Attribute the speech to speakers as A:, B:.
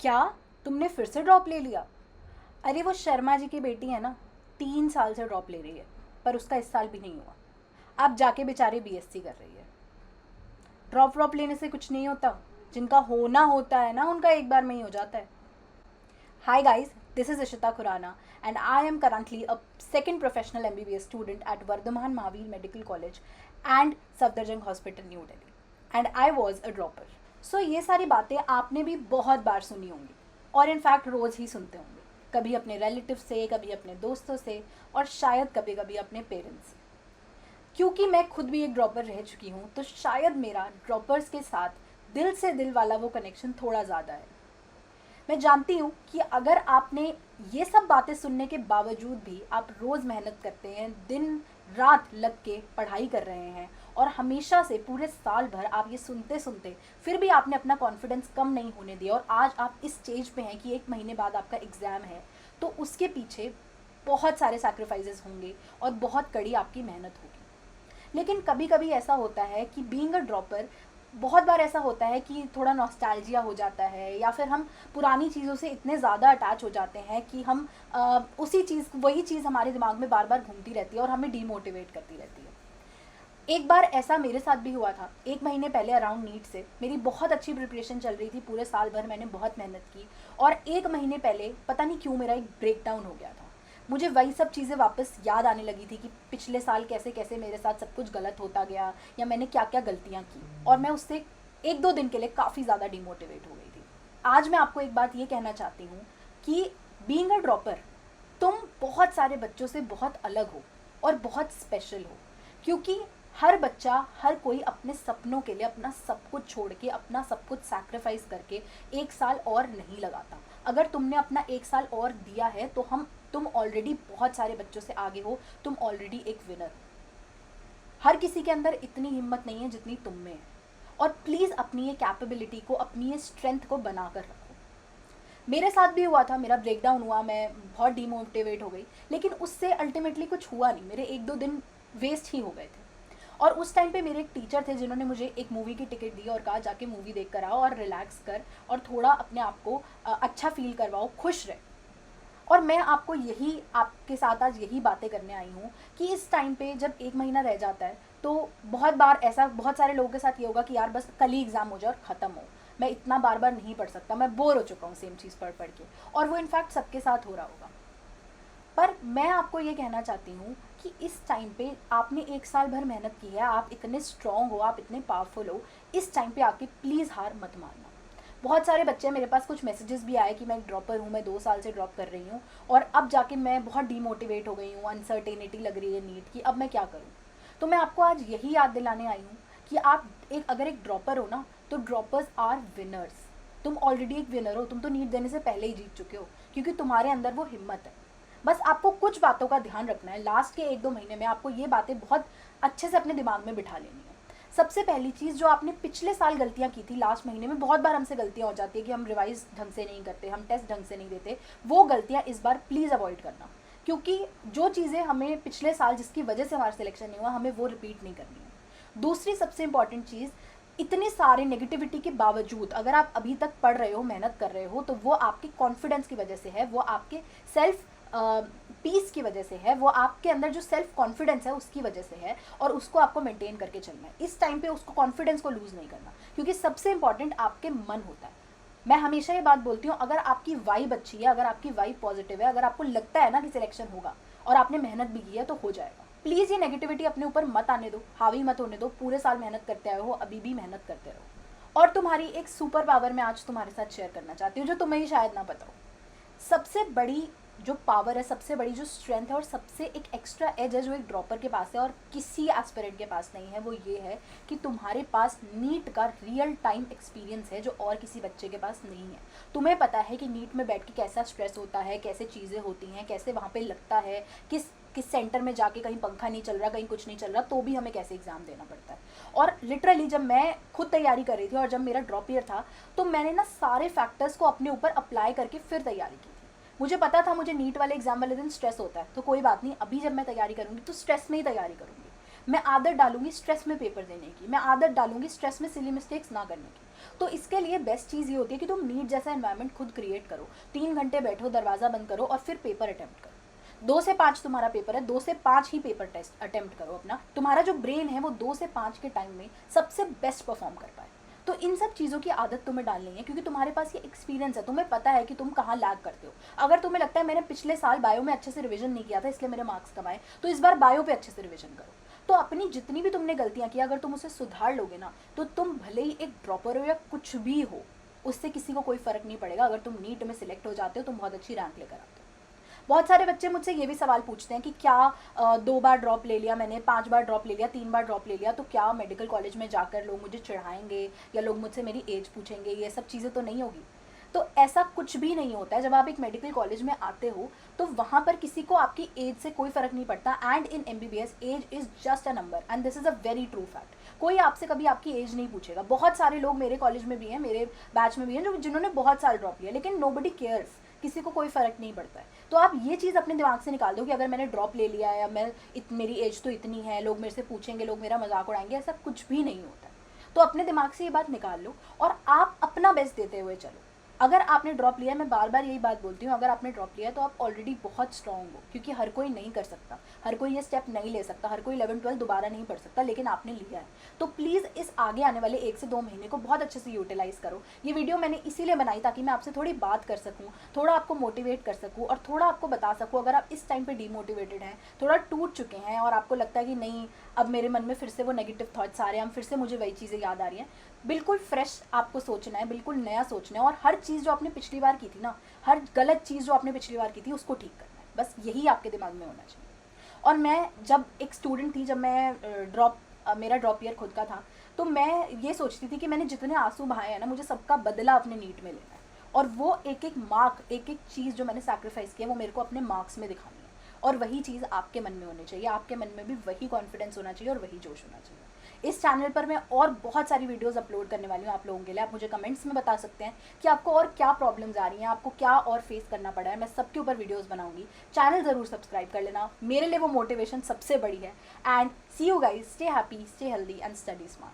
A: क्या? तुमने फिर से ड्रॉप ले लिया? अरे वो शर्मा जी की बेटी है ना, 3 साल से ड्रॉप ले रही है, पर उसका इस साल भी नहीं हुआ। अब जाके बेचारे बीएससी कर रही है। ड्रॉप ड्रॉप लेने से कुछ नहीं होता। जिनका होना होता है ना, उनका एक बार में ही हो जाता है। Hi guys, this is Ishita Khurana and I am currently a second professional MBBS student at Vardhaman Mahavir Medical College and Safdarjung Hospital, New Delhi. And I was a dropper. So ये सारी बातें आपने भी बहुत बार सुनी होंगी और in fact रोज़ ही सुनते होंगे। कभी अपने रिलेटिव से, कभी अपने दोस्तों से और शायद कभी कभी अपने पेरेंट्स से। क्योंकि मैं खुद भी एक ड्रॉपर रह चुकी हूँ, तो शायद मेरा ड्रॉपर्स के साथ दिल से दिल वाला वो कनेक्शन थोड़ा ज़्यादा है। मैं जानती हूँ कि अगर आपने ये सब बातें सुनने के बावजूद भी आप रोज़ मेहनत करते हैं, दिन रात लग के पढ़ाई कर रहे हैं और हमेशा से पूरे साल भर आप ये सुनते सुनते फिर भी आपने अपना कॉन्फिडेंस कम नहीं होने दिया और आज आप इस स्टेज पे हैं कि 1 महीने बाद आपका एग्ज़ाम है, तो उसके पीछे बहुत सारे सैक्रिफाइसेस होंगे और बहुत कड़ी आपकी मेहनत होगी। लेकिन कभी कभी ऐसा होता है कि बीइंग अ ड्रॉपर, बहुत बार ऐसा होता है कि थोड़ा नॉस्टैल्जिया हो जाता है या फिर हम पुरानी चीज़ों से इतने ज़्यादा अटैच हो जाते हैं कि हम उसी चीज़, वही चीज़ हमारे दिमाग में बार बार घूमती रहती है और हमें डीमोटिवेट करती रहती है। एक बार ऐसा मेरे साथ भी हुआ था। 1 महीने पहले अराउंड नीट से मेरी बहुत अच्छी प्रिपरेशन चल रही थी, पूरे साल भर मैंने बहुत मेहनत की और 1 महीने पहले पता नहीं क्यों मेरा एक ब्रेक डाउन हो गया था। मुझे वही सब चीज़ें वापस याद आने लगी थी कि पिछले साल कैसे कैसे मेरे साथ सब कुछ गलत होता गया या मैंने क्या क्या गलतियाँ की, और मैं उससे 1-2 दिन के लिए काफ़ी ज़्यादा डिमोटिवेट हो गई थी। आज मैं आपको एक बात ये कहना चाहती हूँ कि बीइंग अ ड्रॉपर, तुम बहुत सारे बच्चों से बहुत अलग हो और बहुत स्पेशल हो, क्योंकि हर बच्चा, हर कोई अपने सपनों के लिए अपना सब कुछ छोड़ के, अपना सब कुछ सैक्रिफाइस करके 1 साल और नहीं लगाता। अगर तुमने अपना 1 साल और दिया है तो तुम ऑलरेडी बहुत सारे बच्चों से आगे हो, तुम ऑलरेडी एक विनर हो। हर किसी के अंदर इतनी हिम्मत नहीं है जितनी तुम में है, और प्लीज़ अपनी ये कैपेबिलिटी को, अपनी ये स्ट्रेंथ को बना कर रखो। मेरे साथ भी हुआ था, मेरा ब्रेकडाउन हुआ, मैं बहुत डीमोटिवेट हो गई, लेकिन उससे अल्टीमेटली कुछ हुआ नहीं, मेरे 1-2 दिन वेस्ट ही हो गए थे। और उस टाइम पे मेरे एक टीचर थे जिन्होंने मुझे एक मूवी की टिकट दी और कहा जाके मूवी देख कर आओ और रिलैक्स कर और थोड़ा अपने आप को अच्छा फील करवाओ, खुश रहे। और मैं आपको यही, आपके साथ आज यही बातें करने आई हूँ कि इस टाइम पे जब 1 महीना रह जाता है तो बहुत बार ऐसा, बहुत सारे लोगों के साथ ये होगा कि यार बस कल ही एग्ज़ाम हो जाए और ख़त्म हो, मैं इतना बार बार नहीं पढ़ सकता, मैं बोर हो चुका हूँ सेम चीज़ पढ़ पढ़ के। और वो इनफैक्ट सबके साथ हो रहा होगा। पर मैं आपको ये कहना चाहती हूँ कि इस टाइम पे आपने 1 साल भर मेहनत की है, आप इतने स्ट्रॉन्ग हो, आप इतने पावरफुल हो, इस टाइम पे आके प्लीज़ हार मत मानना। बहुत सारे बच्चे, मेरे पास कुछ मैसेजेस भी आए कि मैं ड्रॉपर हूँ, मैं 2 साल से ड्रॉप कर रही हूँ और अब जाके मैं बहुत डीमोटिवेट हो गई हूँ, अनसर्टेनिटी लग रही है नीट की, अब मैं क्या करूँ। तो मैं आपको आज यही याद दिलाने आई हूँ कि आप अगर एक ड्रॉपर हो ना, तो ड्रॉपर्स आर विनर्स। तुम ऑलरेडी एक विनर हो, तुम तो नीट देने से पहले ही जीत चुके हो, क्योंकि तुम्हारे अंदर वो हिम्मत है। बस आपको कुछ बातों का ध्यान रखना है, लास्ट के 1-2 महीने में आपको ये बातें बहुत अच्छे से अपने दिमाग में बिठा लेनी है। सबसे पहली चीज़, जो आपने पिछले साल गलतियाँ की थी लास्ट महीने में, बहुत बार हमसे गलतियाँ हो जाती है कि हम रिवाइज ढंग से नहीं करते, हम टेस्ट ढंग से नहीं देते, वो गलतियाँ इस बार प्लीज़ अवॉइड करना। क्योंकि जो चीज़ें हमें पिछले साल जिसकी वजह से हमारा सिलेक्शन नहीं हुआ, हमें वो रिपीट नहीं करनी है। दूसरी सबसे इंपॉर्टेंट चीज़, इतने सारे नेगेटिविटी के बावजूद अगर आप अभी तक पढ़ रहे हो, मेहनत कर रहे हो, तो वो आपके कॉन्फिडेंस की वजह से है, वो आपके सेल्फ पीस की वजह से है, वो आपके अंदर जो सेल्फ कॉन्फिडेंस है उसकी वजह से है, और उसको आपको मेंटेन करके चलना है। इस टाइम पे उसको, कॉन्फिडेंस को लूज़ नहीं करना, क्योंकि सबसे इंपॉर्टेंट आपके मन होता है। मैं हमेशा ये बात बोलती हूँ, अगर आपकी वाइब अच्छी है, अगर आपकी वाइब पॉजिटिव है, अगर आपको लगता है ना कि सिलेक्शन होगा और आपने मेहनत भी की है, तो हो जाएगा। प्लीज़ ये नेगेटिविटी अपने ऊपर मत आने दो, हावी मत होने दो। पूरे साल मेहनत करते आए हो, अभी भी मेहनत करते रहो। और तुम्हारी एक सुपर पावर मैं आज तुम्हारे साथ शेयर करना चाहती हूँ, जो तुम्हें ही शायद ना पता हो। सबसे बड़ी जो पावर है, सबसे बड़ी जो स्ट्रेंथ है और सबसे एक एक्स्ट्रा एज है जो एक ड्रॉपर के पास है और किसी एस्पिरेंट के पास नहीं है, वो ये है कि तुम्हारे पास नीट का रियल टाइम एक्सपीरियंस है, जो और किसी बच्चे के पास नहीं है। तुम्हें पता है कि नीट में बैठ के कैसा स्ट्रेस होता है, कैसे चीज़ें होती हैं, कैसे वहाँ पे लगता है, किस किस सेंटर में जाके कहीं पंखा नहीं चल रहा, कहीं कुछ नहीं चल रहा, तो भी हमें कैसे एग्ज़ाम देना पड़ता है। और लिटरली जब मैं खुद तैयारी कर रही थी और जब मेरा ड्रॉप ईयर था, तो मैंने ना सारे फैक्टर्स को अपने ऊपर अप्लाई करके फिर तैयारी की थी। मुझे पता था मुझे नीट वाले एग्जाम वाले दिन स्ट्रेस होता है, तो कोई बात नहीं, अभी जब मैं तैयारी करूँगी तो स्ट्रेस में ही तैयारी करूँगी। मैं आदत डालूंगी स्ट्रेस में पेपर देने की, मैं आदत डालूंगी स्ट्रेस में सिली मिस्टेक्स ना करने की। तो इसके लिए बेस्ट चीज़ ये होती है कि तुम नीट जैसा एनवायरनमेंट खुद क्रिएट करो, 3 घंटे बैठो, दरवाज़ा बंद करो और फिर पेपर अटैम्प्ट करो। 2 से 5 तुम्हारा पेपर है, 2 से 5 ही पेपर टेस्ट अटैम्प्ट करो अपना। तुम्हारा जो ब्रेन है वो 2 से 5 के टाइम में सबसे बेस्ट परफॉर्म कर पाए। तो इन सब चीज़ों की आदत तुम्हें डालनी है, क्योंकि तुम्हारे पास ये एक्सपीरियंस है, तुम्हें पता है कि तुम कहाँ लैग करते हो। अगर तुम्हें लगता है मैंने पिछले साल बायो में अच्छे से रिवीजन नहीं किया था इसलिए मेरे मार्क्स कम आए, तो इस बार बायो पे अच्छे से रिवीजन करो। तो अपनी जितनी भी तुमने गलतियाँ की अगर तुम उसे सुधार लोगे ना, तो तुम भले ही एक ड्रॉपर हो या कुछ भी हो, उससे किसी को कोई फ़र्क नहीं पड़ेगा। अगर तुम नीट में सिलेक्ट हो जाते हो, तुम बहुत अच्छी रैंक लेकर आते हो। बहुत सारे बच्चे मुझसे ये भी सवाल पूछते हैं कि क्या 2 बार ड्रॉप ले लिया मैंने, 5 बार ड्रॉप ले लिया, 3 बार ड्रॉप ले लिया, तो क्या मेडिकल कॉलेज में जाकर लोग मुझे चिढ़ाएंगे या लोग मुझसे मेरी एज पूछेंगे? ये सब चीज़ें तो नहीं होगी। तो ऐसा कुछ भी नहीं होता है। जब आप एक मेडिकल कॉलेज में आते हो तो वहाँ पर किसी को आपकी एज से कोई फ़र्क नहीं पड़ता। And in MBBS age is just a number, and this is a very true fact. कोई आपसे कभी आपकी एज नहीं पूछेगा। बहुत सारे लोग मेरे कॉलेज में भी हैं, मेरे बैच में भी हैं, जिन्होंने बहुत साल ड्रॉप लिया, लेकिन नोबडी केयर्स, किसी को कोई फ़र्क नहीं पड़ता है। तो आप ये चीज़ अपने दिमाग से निकाल दो कि अगर मैंने ड्रॉप ले लिया है या मेरी एज तो इतनी है, लोग मेरे से पूछेंगे, लोग मेरा मजाक उड़ाएंगे, ऐसा कुछ भी नहीं होता है। तो अपने दिमाग से ये बात निकाल लो और आप अपना बेस्ट देते हुए चलो। अगर आपने ड्रॉप लिया है, मैं बार बार यही बात बोलती हूँ, अगर आपने ड्रॉप लिया है तो आप ऑलरेडी बहुत स्ट्रांग हो, क्योंकि हर कोई नहीं कर सकता, हर कोई ये स्टेप नहीं ले सकता, हर कोई 11-12 दोबारा नहीं पढ़ सकता, लेकिन आपने लिया है। तो प्लीज़ इस आगे आने वाले 1 से 2 महीने को बहुत अच्छे से यूटिलाइज़ करो। ये वीडियो मैंने इसीलिए बनाई ताकि मैं आपसे थोड़ी बात कर सकूँ, थोड़ा आपको मोटिवेट कर सकूँ और थोड़ा आपको बता सकूँ। अगर आप इस टाइम पर डीमोटिवेटेड हैं, थोड़ा टूट चुके हैं और आपको लगता है कि नहीं, अब मेरे मन में फिर से वो नेगेटिव थॉट्स आ रहे हैं, फिर से मुझे वही चीज़ें याद आ रही हैं, बिल्कुल फ्रेश आपको सोचना है, बिल्कुल नया सोचना है। और हर चीज़ जो आपने पिछली बार की थी ना, हर गलत चीज़ जो आपने पिछली बार की थी, उसको ठीक करना है। बस यही आपके दिमाग में होना चाहिए। और मैं जब एक स्टूडेंट थी, जब मैं मेरा ड्रॉप ईयर खुद का था, तो मैं ये सोचती थी कि मैंने जितने आंसू बहाए हैं ना, मुझे सबका बदला अपने नीट में लेना है। और वो एक एक मार्क, एक एक चीज़ जो मैंने सैक्रिफाइस किया, वो मेरे को अपने मार्क्स में दिखानी है। और वही चीज़ आपके मन में होनी चाहिए, आपके मन में भी वही कॉन्फिडेंस होना चाहिए और वही जोश होना चाहिए। इस चैनल पर मैं और बहुत सारी वीडियोस अपलोड करने वाली हूँ आप लोगों के लिए। आप मुझे कमेंट्स में बता सकते हैं कि आपको और क्या प्रॉब्लम्स आ रही हैं, आपको क्या और फेस करना पड़ा है। मैं सबके ऊपर वीडियोस बनाऊंगी। चैनल ज़रूर सब्सक्राइब कर लेना, मेरे लिए वो मोटिवेशन सबसे बड़ी है। And see you guys, stay happy, stay healthy and study smart.